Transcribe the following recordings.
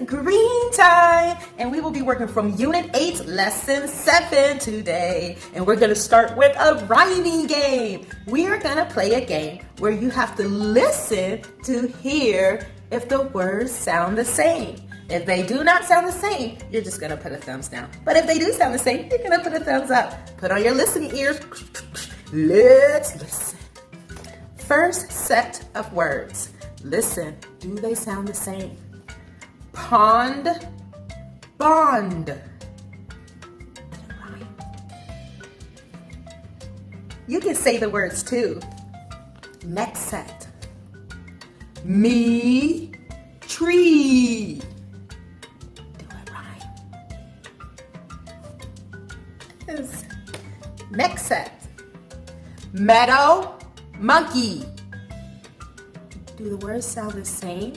green time, and we will be working from Unit 8, Lesson 7 today. And we're going to start with a rhyming game. We are going to play a game where you have to listen to hear if the words sound the same. If they do not sound the same, you're just going to put a thumbs down. But if they do sound the same, you're going to put a thumbs up. Put on your listening ears. Let's listen. First set of words. Listen, do they sound the same? Pond, bond. You can say the words too. Next set. Me, tree. Do it rhyme. Yes. Next set. Meadow, monkey. Do the words sound the same?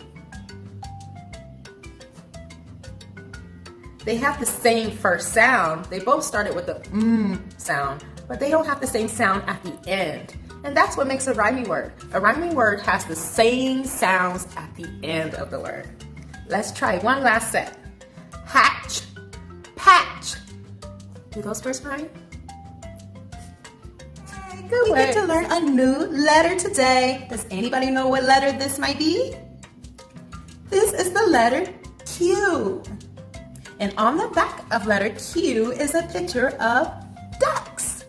They have the same first sound. They both started with the sound, but they don't have the same sound at the end. And that's what makes a rhyming word. A rhyming word has the same sounds at the end of the word. Let's try one last set. Hatch, patch. Do those words rhyme? Good we get to learn a new letter today. Does anybody know what letter this might be? This is the letter Q. And on the back of letter Q is a picture of ducks.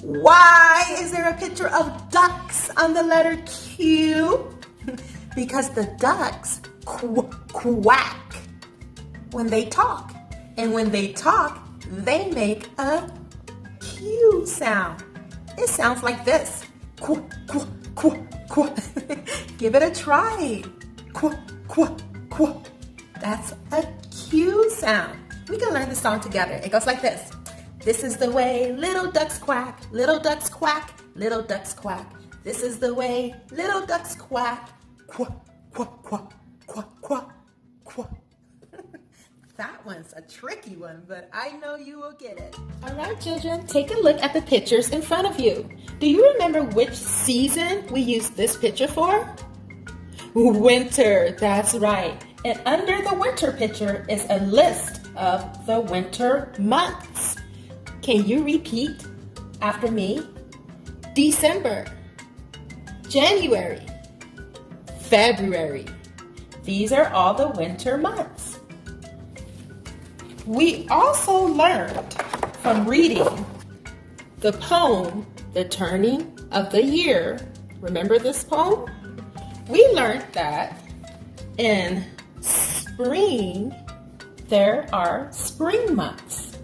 Why is there a picture of ducks on the letter Q? Because the ducks quack when they talk. And when they talk, they make a Q sound. It sounds like this. Quack, quack, quack, quack. Give it a try. Quack, quack, quack. That's a Q sound. We can learn the song together. It goes like this. This is the way little ducks quack, little ducks quack, little ducks quack. This is the way little ducks quack. Quack, quack, quack, quack, quack, quack. That one's a tricky one, but I know you will get it. All right, children, take a look at the pictures in front of you. Do you remember which season we used this picture for? Winter, that's right. And under the winter picture is a list of the winter months. Can you repeat after me? December, January, February. These are all the winter months. We also learned from reading the poem, The Turning of the Year. Remember this poem? We learned that in spring, there are spring months.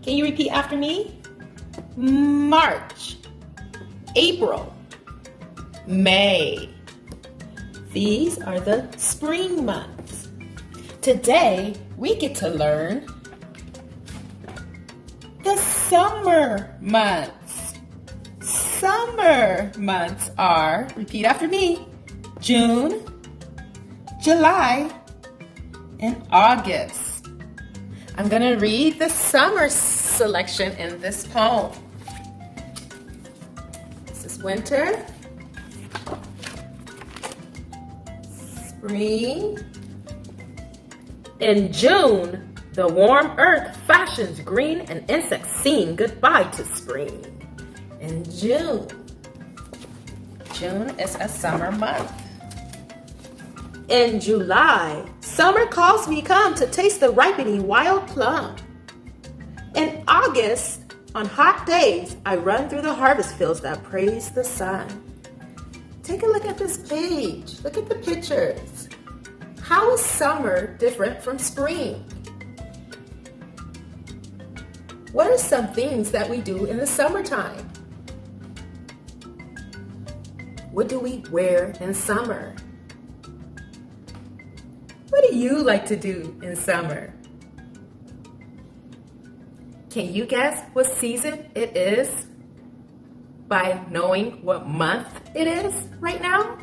Can you repeat after me? March, April, May. These are the spring months. Today, we get to learn the summer months. Summer months are, repeat after me, June, July, and August. I'm going to read the summer selection in this poem. This is winter, spring. In June, the warm earth fashions green and insects sing goodbye to spring. In June. June is a summer month. In July, summer calls me come to taste the ripening wild plum. In August, on hot days, I run through the harvest fields that praise the sun. Take a look at this page. Look at the pictures. How is summer different from spring? What are some things that we do in the summertime? What do we wear in summer? What do you like to do in summer? Can you guess what season it is by knowing what month it is right now?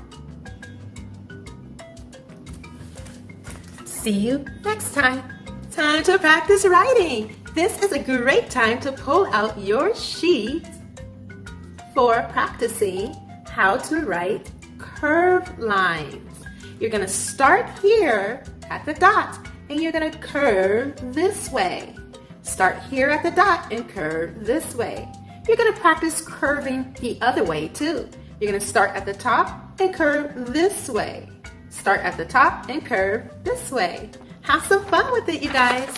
See you next time. Time to practice writing. This is a great time to pull out your sheet for practicing how to write curved lines. You're going to start here at the dot and you're gonna curve this way. Start here at the dot and curve this way. You're gonna practice curving the other way too. You're gonna start at the top and curve this way. Start at the top and curve this way. Have some fun with it, you guys.